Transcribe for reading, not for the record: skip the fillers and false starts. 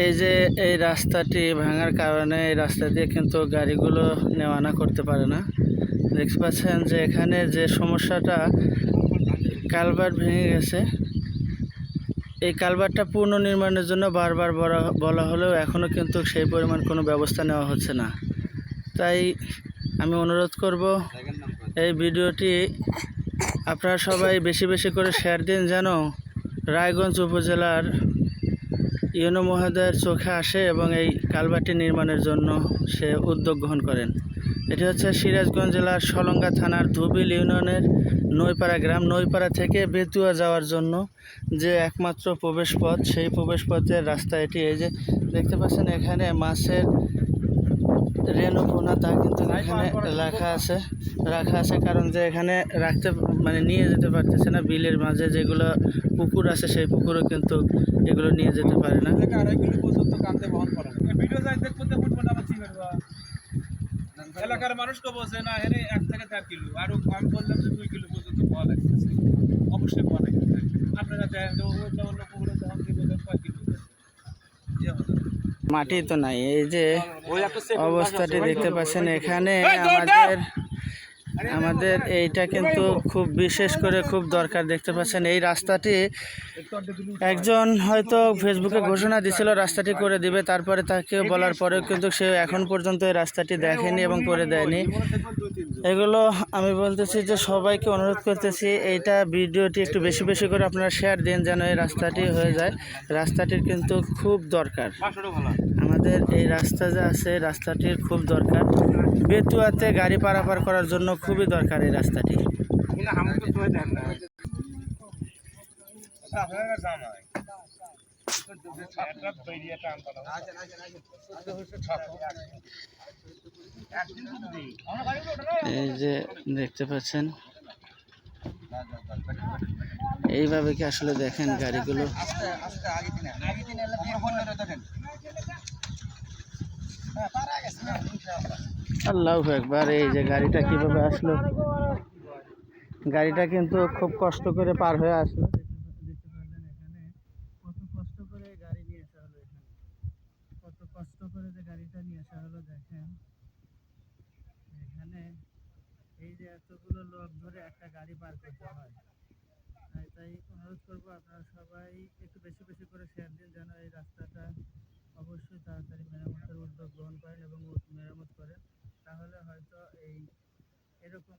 এই যে এই রাস্তাটি ভাঙার কারণে এই রাস্তা দিয়ে কিন্তু গাড়িগুলো নেওয়া আনা করতে পারে না। দেখতে পাচ্ছেন যে এখানে যে সমস্যাটা, কালভার্ট ভেঙে গেছে। এই কালভার্টটা পুনর্নির্মাণের জন্য বারবার বলা হলেও এখনও কিন্তু সেই পরিমাণ কোনো ব্যবস্থা নেওয়া হচ্ছে না। তাই আমি অনুরোধ করব, এই ভিডিওটি আপনারা সবাই বেশি বেশি করে শেয়ার দিন, যেন রায়গঞ্জ উপজেলার ইউনো মহোদয়ের চোখে আসে এবং এই কালভার্টটি নির্মাণের জন্য সে উদ্যোগ গ্রহণ করেন। এটি হচ্ছে সিরাজগঞ্জ জেলার সলঙ্গা থানার ধুবিল ইউনিয়নের নইপাড়া গ্রাম। নইপাড়া থেকে বেতুয়া যাওয়ার জন্য যে একমাত্র প্রবেশ পথ, সেই প্রবেশ পথের রাস্তা এটি। এই যে দেখতে পাচ্ছেন এখানে মাছের রেণুপোনা তা কিন্তু এখানে রাখা আছে কারণ যে এখানে রাখতে নিয়ে যেতে পারতেছে না। বিলের মাঝে যেগুলো পুকুর আছে সেই পুকুরও কিন্তু এগুলো নিয়ে যেতে পারে না। এলাকার মানুষকে বলছে না, এখানে 1 থেকে 4 কিলো, আর আমি বললাম যে 2 কিলো পর্যন্ত পাওয়া লাগতেছে। অবশ্যই পাওয়া লাগতেছে। আপনারা দেখেন যে অন্য পুকুরে যখন কি বলছেন 5 কিলো মাটি তো নাই। এই যে অবস্থাটি দেখতে পাচ্ছেন এখানে আমাদের এইটা কিন্তু খুব বিশেষ করে খুব দরকার। দেখতে পাচ্ছেন এই রাস্তাটি একজন হয়তো ফেসবুকে ঘোষণা দিছিল রাস্তাটি করে দিবে, তারপরে তাকে বলার পরেও কিন্তু সে এখন পর্যন্ত এই রাস্তাটি দেখেনি এবং করে দেয়নি। এগুলো আমি বলতেছি যে সবাইকে অনুরোধ করতেছি, এইটা ভিডিওটি একটু বেশি বেশি করে আপনারা শেয়ার দিন যেন এই রাস্তাটি হয়ে যায়। রাস্তাটির কিন্তু খুব দরকার, আমাদের এই রাস্তা যে আছে রাস্তাটির খুব দরকার। বেতুয়াতে গাড়ি পারাপার করার জন্য খুবই দরকার এই রাস্তাটি। এই যে দেখতে পাচ্ছেন এইভাবে কি আসলে দেখেন গাড়িগুলো। আল্লাহু আকবার। এই যে গাড়িটা কিভাবে আসলো, গাড়িটা কিন্তু খুব কষ্ট করে পার হয়ে আসলো। এখানে কত কষ্ট করে গাড়ি নিয়ে আসা হলো, কত কষ্ট করে যে গাড়িটা নিয়ে আসা হলো দেখেন। এখানে এই যে এতগুলো লোক ধরে একটা গাড়ি পার করতে হয়। তাই অনুরোধ করবো আপনারা সবাই একটু বেশি বেশি করে শেয়ার দিন যেন এই রাস্তাটা অবশ্যই তাড়াতাড়ি মেরামতের উদ্যোগ গ্রহণ করেন এবং মেরামত করেন। তাহলে হয়তো এরকম